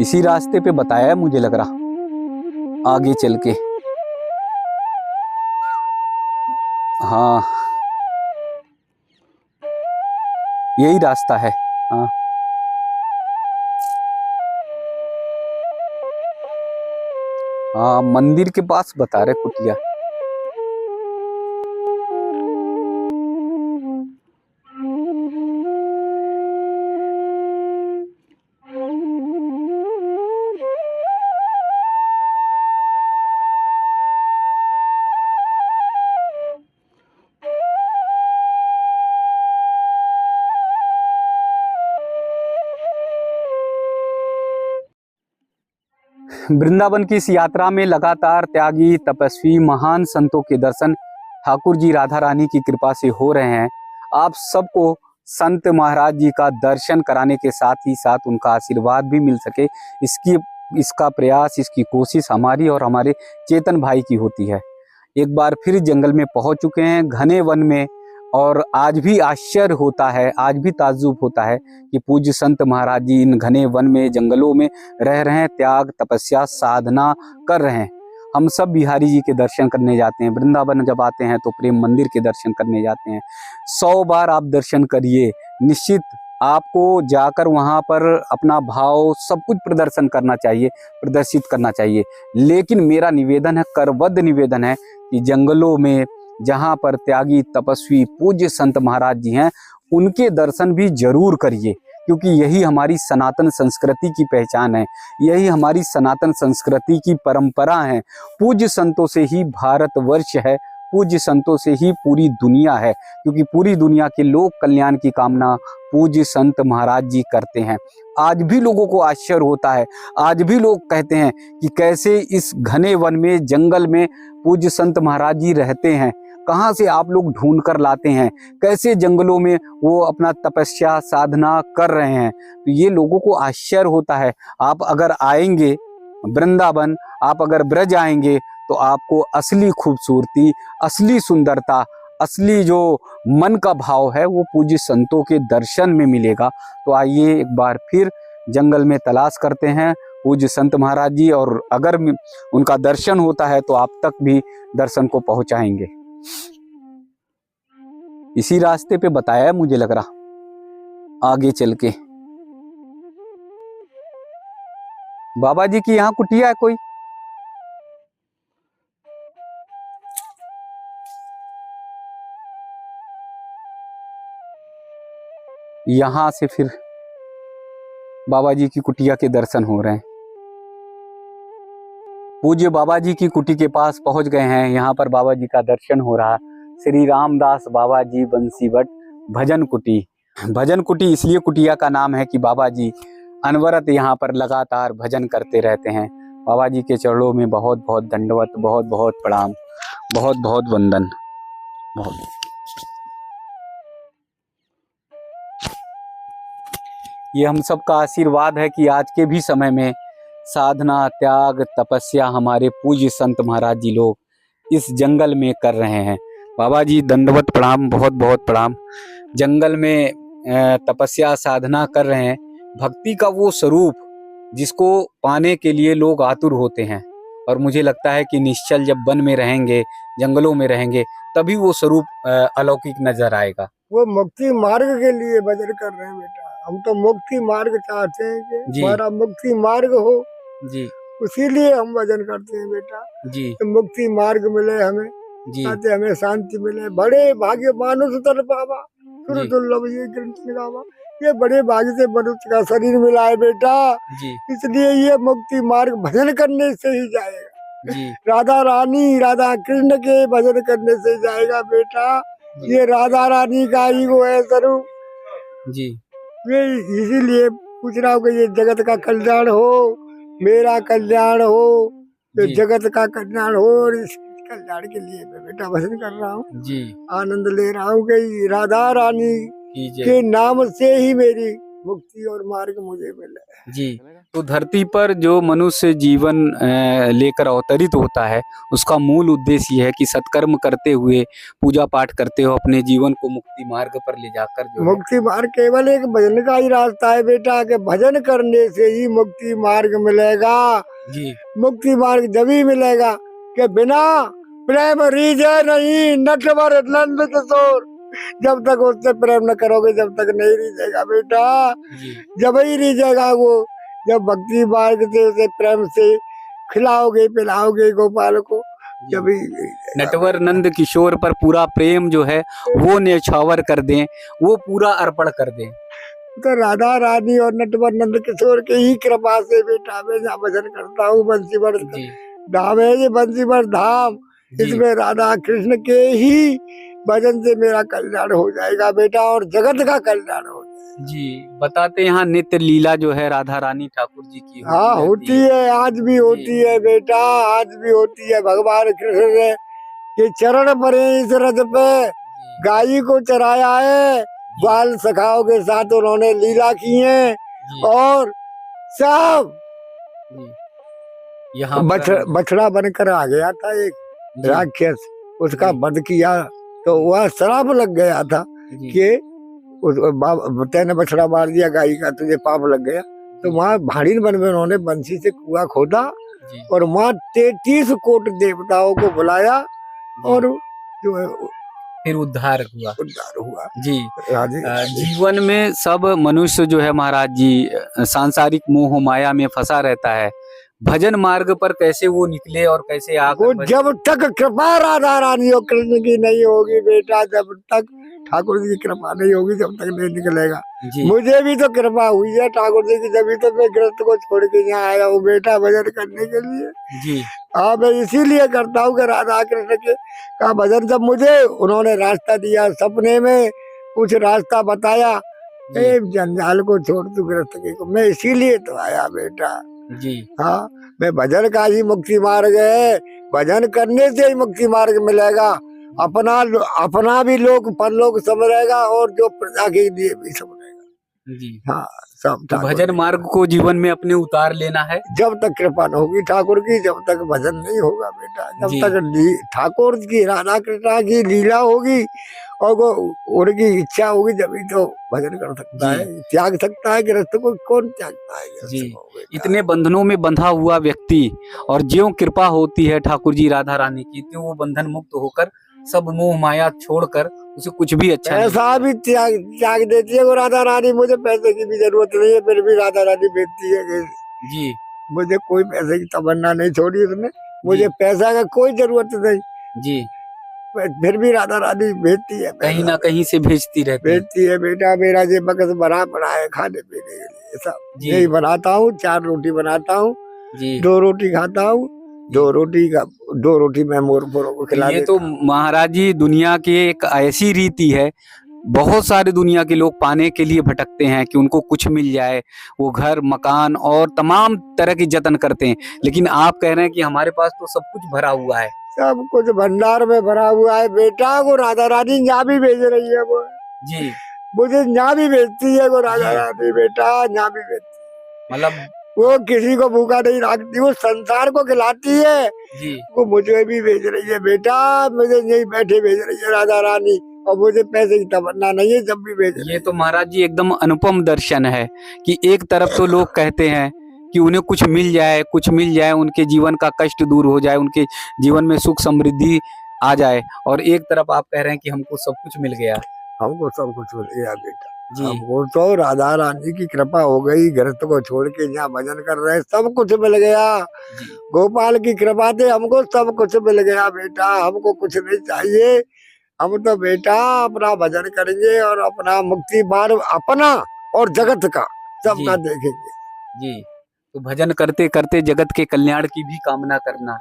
इसी रास्ते पे बताया है मुझे लग रहा, आगे चल के। हाँ, यही रास्ता है। हाँ, हाँ, मंदिर के पास बता रहे कुटिया। वृंदावन की इस यात्रा में लगातार त्यागी, तपस्वी, महान संतों के दर्शन ठाकुर जी राधा रानी की कृपा से हो रहे हैं। आप सबको संत महाराज जी का दर्शन कराने के साथ ही साथ उनका आशीर्वाद भी मिल सके, इसका प्रयास, इसकी कोशिश हमारी और हमारे चेतन भाई की होती है। एक बार फिर जंगल में पहुंच चुके हैं, घने वन में, और आज भी आश्चर्य होता है, आज भी ताज्जुब होता है कि पूज्य संत महाराज जी इन घने वन में, जंगलों में रह रहे हैं, त्याग, तपस्या, साधना कर रहे हैं। हम सब बिहारी जी के दर्शन करने जाते हैं, वृंदावन जब आते हैं तो प्रेम मंदिर के दर्शन करने जाते हैं। 100 बार आप दर्शन करिए, निश्चित आपको जाकर वहाँ पर अपना भाव सब कुछ प्रदर्शित करना चाहिए। लेकिन मेरा निवेदन है, करबद्ध निवेदन है कि जंगलों में जहाँ पर त्यागी, तपस्वी, पूज्य संत महाराज जी हैं, उनके दर्शन भी जरूर करिए, क्योंकि यही हमारी सनातन संस्कृति की पहचान है, यही हमारी सनातन संस्कृति की परंपरा है। पूज्य संतों से ही भारतवर्ष है, पूज्य संतों से ही पूरी दुनिया है, क्योंकि पूरी दुनिया के लोक कल्याण की कामना पूज्य संत महाराज जी करते हैं। आज भी लोगों को आश्चर्य होता है, आज भी लोग कहते हैं कि कैसे इस घने वन में, जंगल में पूज्य संत महाराज जी रहते हैं, कहाँ से आप लोग ढूंढ कर लाते हैं, कैसे जंगलों में वो अपना तपस्या, साधना कर रहे हैं। तो ये लोगों को आश्चर्य होता है। आप अगर आएंगे वृंदावन, आप अगर ब्रज आएंगे, तो आपको असली खूबसूरती, असली सुंदरता, असली जो मन का भाव है, वो पूज्य संतों के दर्शन में मिलेगा। तो आइए एक बार फिर जंगल में तलाश करते हैं पूज्य संत महाराज जी, और अगर उनका दर्शन होता है तो आप तक भी दर्शन को पहुंचाएंगे। इसी रास्ते पे बताया है मुझे लग रहा, आगे चल के। बाबा जी की यहाँ कुटिया है कोई? यहां से फिर बाबा जी की कुटिया के दर्शन हो रहे हैं। पूज्य बाबा जी की कुटी के पास पहुंच गए हैं। यहाँ पर बाबा जी का दर्शन हो रहा है। श्री रामदास बाबा जी बंसीवट भजन कुटी। भजन कुटी इसलिए कुटिया का नाम है कि बाबा जी अनवरत यहाँ पर लगातार भजन करते रहते हैं। बाबा जी के चरणों में बहुत बहुत दंडवत, बहुत बहुत प्रणाम, बहुत बहुत वंदन। ये हम सब का आशीर्वाद है कि आज के भी समय में साधना, त्याग, तपस्या हमारे पूज्य संत महाराज जी लोग इस जंगल में कर रहे हैं। बाबा जी दंडवत प्रणाम, बहुत बहुत प्रणाम। जंगल में तपस्या, साधना कर रहे हैं। भक्ति का वो स्वरूप जिसको पाने के लिए लोग आतुर होते हैं, और मुझे लगता है कि निश्चल जब वन में रहेंगे, जंगलों में रहेंगे, तभी वो स्वरूप अलौकिक नजर आएगा। वो मुक्ति मार्ग के लिए भजन कर रहे हैं बेटा। हम तो मुक्ति मार्ग चाहते हैं कि हमारा मुक्ति मार्ग हो जी, इसीलिए हम भजन करते हैं बेटा जी, तो मुक्ति मार्ग मिले हमें जी, ताकि हमें शांति मिले। बड़े भाग्य मानुष तर पावा सुर दुर्लभ ये कृष्ण गावा। ये बड़े भाग्य से मनुष्य का शरीर मिला है बेटा जी। इसलिए ये मुक्ति मार्ग भजन करने से ही जाएगा जी। राधा रानी, राधा कृष्ण के भजन करने से जाएगा बेटा। ये राधा रानी का ही वो है स्वरूप जी। ये इसीलिए पूछ रहा हूँ कि ये जगत का कल्याण हो, मेरा कल्याण हो, ये जगत का कल्याण हो, और इस कल्याण के लिए मैं बेटा भजन कर रहा हूँ जी। आनंद ले रहा हूँ कि राधा रानी के नाम से ही मेरी मुक्ति और मार्ग मुझे मिले। जी। तो धरती पर जो मनुष्य जीवन लेकर अवतरित होता है, उसका मूल उद्देश्य ये है कि सत्कर्म करते हुए, पूजा पाठ करते हुए अपने जीवन को मुक्ति मार्ग पर ले जाकर जो है। मुक्ति मार्ग केवल एक भजन का ही रास्ता है बेटा, के भजन करने से ही मुक्ति मार्ग मिलेगा। जी। मुक्ति मार्ग जभी मिलेगा कि बिना प्रेम रीझे नहीं नटवर नंद किशोर। जब तक उससे प्रेम न करोगे जब तक नहीं रीझेगा बेटा। जी। जब ही रीझेगा वो जब भक्ति मार्ग से उसे प्रेम से खिलाओगे पिलाओगे गोपाल को, जब ही नटवर नंद किशोर पर पूरा प्रेम जो है वो न्यौछावर कर दें, वो पूरा अर्पण कर दें। तो राधा रानी और नटवर नंद किशोर के ही कृपा से बेटा मैं जहाँ भजन करता हूँ बंसीवर धाम है ये, बंसीवर धाम। इसमें राधा कृष्ण के ही भजन से मेरा कल्याण हो जाएगा बेटा, और जगत का कल्याण हो जाएगा। जी। बताते यहाँ नित्य लीला जो है राधा रानी ठाकुर जी की हाँ होती है, आज भी होती है बेटा, आज भी होती है। भगवान कृष्ण ने के चरण परे इस रथ पे गाय को चराया है, बाल सखाओं के साथ उन्होंने लीला की है, और सब यहाँ बछड़ा बनकर आ गया था एक राक्षस, उसका वध किया तो वह श्राप लग गया था कि तेने बछड़ा मार दिया गाय का, तुझे पाप लग गया। तो वहाँ भाड़ीन वन में उन्होंने बंसी से कुआं खोदा और वहाँ 33 कोट देवताओं को बुलाया और जो है फिर उद्धार हुआ। जी। जीवन में सब मनुष्य जो है महाराज जी सांसारिक मोह माया में फंसा रहता है, भजन मार्ग पर कैसे वो निकले और कैसे आकर जब तक कृपा राधा रानी और कृष्ण की नहीं होगी बेटा, जब तक ठाकुर जी की कृपा नहीं होगी जब तक नहीं निकलेगा। मुझे भी तो कृपा हुई है ठाकुर जी की, जब तो मैं ग्रस्त को छोड़ के यहाँ आया हूँ बेटा भजन करने के लिए। जी। हाँ मैं इसीलिए करता हूँ कि राधा कृष्ण के का भजन, जब मुझे उन्होंने रास्ता दिया, सपने में कुछ रास्ता बताया, जंजाल को छोड़ तू ग्रस्त के को, मैं इसीलिए तो आया बेटा। जी। हाँ मैं भजन का ही मुक्ति मार्ग है, भजन करने से ही मुक्ति मार्ग मिलेगा। अपना भी लोग परलोक समझेगा और जो प्रजा के लिए भी समझेगा। जी। हाँ सब तो भजन मार्ग को जीवन में अपने उतार लेना है। जब तक कृपा न होगी ठाकुर की, जब तक भजन नहीं होगा बेटा। जब तक ठाकुर की राधा कृष्णा की लीला होगी और वो उनकी इच्छा होगी जब तो भजन कर सकता है, त्याग सकता है। गृहस्थ को कौन त्यागता है? जी। इतने बंधनों में बंधा हुआ व्यक्ति और ज्यों कृपा होती है ठाकुर जी राधा रानी की, तो वो बंधन मुक्त होकर सब मोह माया छोड़कर उसे कुछ भी अच्छा पैसा भी त्याग देती है वो राधा रानी। मुझे पैसे की भी जरूरत नहीं है, फिर भी राधा रानी भेजती है कि जी मुझे कोई पैसे की तमन्ना नहीं छोड़ी उसने, मुझे पैसा का कोई जरूरत नहीं। जी फिर भी राधा रानी भेजती है, कहीं ना कहीं से भेजती है बेटा। मेरा ये बकस भरा पड़ा है खाने पीने के लिए, सब यही बनाता हूँ। 4 रोटी बनाता हूँ, 2 रोटी खाता हूँ, 2 रोटी मैं मोरों को खिला देता हूँ। ये तो महाराज जी दुनिया की एक ऐसी रीति है, बहुत सारे दुनिया के लोग पाने के लिए भटकते हैं कि उनको कुछ मिल जाए, वो घर मकान और तमाम तरह की जतन करते हैं, लेकिन आप कह रहे हैं कि हमारे पास तो सब कुछ भरा हुआ है। सब कुछ भंडार में भरा हुआ है बेटा। वो राधा रानी यहाँ भी भेज रही है वो जी, मुझे यहाँ भी भेजती है वो राधा रानी बेटा, यहाँ भी भेजती। मतलब वो किसी को भूखा नहीं रखती, वो संसार को खिलाती है जी। वो मुझे भी भेज रही है बेटा, मुझे यही बैठे भेज रही है राधा रानी, और मुझे पैसे की तमन्ना नहीं है, जब भी भेज। ये तो महाराज जी एकदम अनुपम दर्शन है कि एक तरफ तो लोग कहते हैं कि उन्हें कुछ मिल जाए, उनके जीवन का कष्ट दूर हो जाए, उनके जीवन में सुख समृद्धि आ जाए, और एक तरफ आप कह रहे हैं कि हमको सब कुछ मिल गया। हमको सब कुछ मिल गया बेटा जी। हमको तो राधा रानी की कृपा हो गई, गृहस्थ को छोड़ के यहाँ भजन कर रहे, सब कुछ मिल गया। गोपाल की कृपा से हमको सब कुछ मिल गया बेटा, हमको कुछ नहीं चाहिए। हम तो बेटा अपना भजन करेंगे और अपना मुक्ति मार्ग अपना और जगत का सबका देखेंगे जी। तो भजन करते करते जगत के कल्याण की भी कामना करना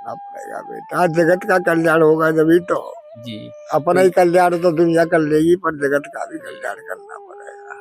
पड़ेगा बेटा। जगत का कल्याण होगा जभी तो जी। अपना ही कल्याण तो दुनिया कर लेगी, पर जगत का भी कल्याण करना पड़ेगा।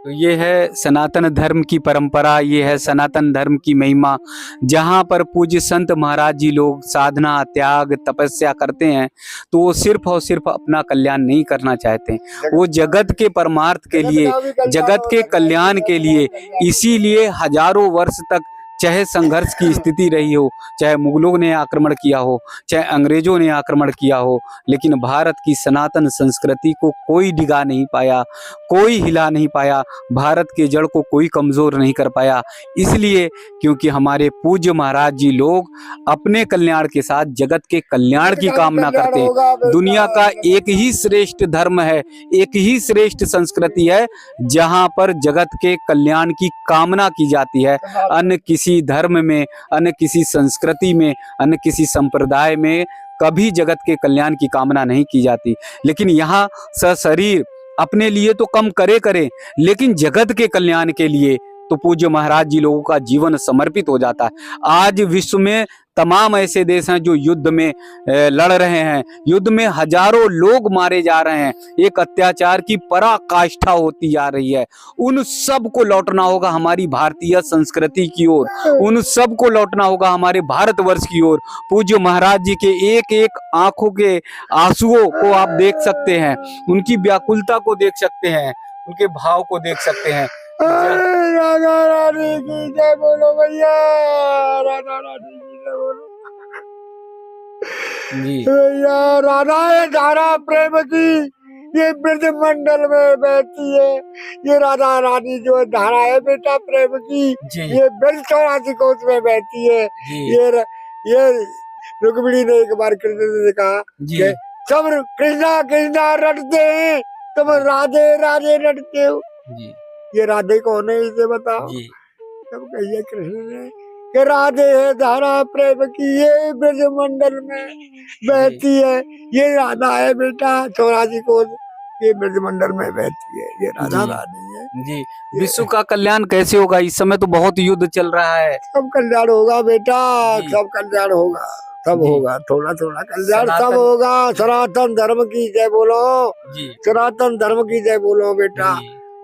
तो ये है सनातन धर्म की परंपरा, ये है सनातन धर्म की महिमा, जहाँ पर पूज्य संत महाराज जी लोग साधना, त्याग, तपस्या करते हैं तो वो सिर्फ और सिर्फ अपना कल्याण नहीं करना चाहते, वो जगत के परमार्थ के लिए, जगत के कल्याण के लिए, इसीलिए हजारों वर्ष तक चाहे संघर्ष की स्थिति रही हो, चाहे मुगलों ने आक्रमण किया हो, चाहे अंग्रेजों ने आक्रमण किया हो, लेकिन भारत की सनातन संस्कृति को कोई डिगा नहीं पाया, कोई हिला नहीं पाया, भारत के जड़ को कोई कमजोर नहीं कर पाया। इसलिए क्योंकि हमारे पूज्य महाराज जी लोग अपने कल्याण के साथ जगत के कल्याण की कामना करते हैं। दुनिया का एक ही श्रेष्ठ धर्म है, एक ही श्रेष्ठ संस्कृति है जहां पर जगत के कल्याण की कामना की जाती है। अन्य किसी धर्म में, अन्य किसी संस्कृति में, अन्य किसी संप्रदाय में कभी जगत के कल्याण की कामना नहीं की जाती। लेकिन यहाँ सशरीर अपने लिए तो कम करे, लेकिन जगत के कल्याण के लिए तो पूज्य महाराज जी लोगों का जीवन समर्पित हो जाता है। आज विश्व में तमाम ऐसे देश हैं जो युद्ध में लड़ रहे हैं, युद्ध में हजारों लोग मारे जा रहे हैं, एक अत्याचार की पराकाष्ठा होती जा रही है। उन सब को लौटना होगा हमारी भारतीय संस्कृति की ओर, उन सब को लौटना होगा हमारे भारतवर्ष की ओर। पूज्य महाराज जी के एक एक आंखों के आंसुओं को आप देख सकते हैं, उनकी व्याकुलता को देख सकते हैं, उनके भाव को देख सकते हैं। राधा रानी की जय बोलो भैया, राधा रानी की जय बोलो जी भैया। राधा है धारा प्रेम की, ये ब्रज मंडल में बहती है। ये राधा रानी जो धारा है बेटा प्रेम की, ये ब्रज 84 कोस में बहती है। ये रुक्मिणी ने एक बार कृष्ण से कहा कि सब कृष्णा कृष्णा रटते हैं, तुम राधे राधे रटते हो। ये राधे कौन है इसे बताओ। तब कहिए कृष्ण ने कि राधे है धारा प्रेम की, ये ब्रज मंडल में बहती है। ये राधा है बेटा 84 कोस, ये ब्रज मंडल में बहती है, ये राधा रानी है जी। विश्व का कल्याण कैसे होगा? इस समय तो बहुत युद्ध चल रहा है। सब कल्याण होगा बेटा, सब कल्याण होगा, सब होगा, थोड़ा थोड़ा कल्याण सब होगा। सनातन धर्म की जय बोलो, सनातन धर्म की जय बोलो बेटा।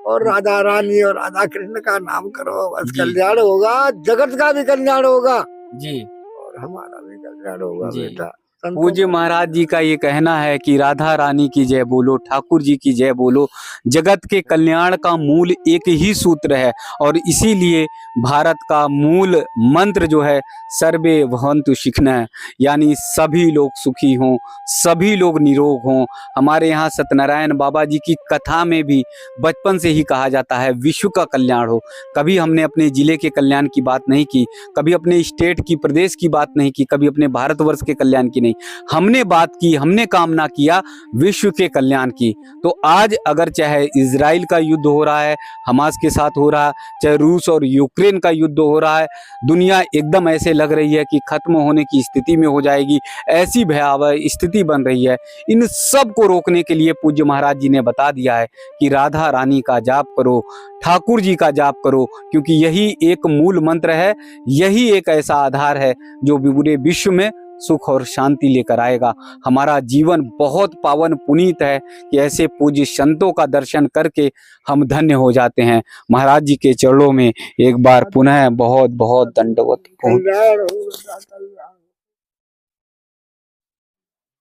और राधा रानी और राधा कृष्ण का नाम करो, बस कल्याण होगा, जगत का भी कल्याण होगा जी, और हमारा भी कल्याण होगा बेटा। पूज्य महाराज जी का ये कहना है कि राधा रानी की जय बोलो, ठाकुर जी की जय बोलो। जगत के कल्याण का मूल एक ही सूत्र है और इसीलिए भारत का मूल मंत्र जो है सर्वे भवन्तु सुखिनः, यानी सभी लोग सुखी हों, सभी लोग निरोग हों। हमारे यहाँ सत्यनारायण बाबा जी की कथा में भी बचपन से ही कहा जाता है विश्व का कल्याण हो। कभी हमने अपने जिले के कल्याण की बात नहीं की, कभी अपने स्टेट की, प्रदेश की बात नहीं की, कभी अपने भारतवर्ष के कल्याण की नहीं, हमने बात की, हमने कामना किया विश्व के कल्याण की। तो आज अगर चाहे इजराइल का युद्ध हो रहा है, हमास के साथ हो रहा है, चाहे रूस और यूक्रेन का युद्ध हो रहा है, दुनिया एकदम ऐसे लग रही है कि खत्म होने की स्थिति में हो जाएगी, ऐसी भयावह स्थिति बन रही है। इन सब को रोकने के लिए पूज्य महाराज जी ने बता दिया है कि राधा रानी का जाप करो, ठाकुर जी का जाप करो, क्योंकि यही एक मूल मंत्र है, यही एक ऐसा आधार है जो पूरे विश्व में सुख और शांति लेकर आएगा। हमारा जीवन बहुत पावन पुनीत है कि ऐसे पूज्य संतों का दर्शन करके हम धन्य हो जाते हैं। महाराज जी के चरणों में एक बार पुनः बहुत बहुत दंडवत।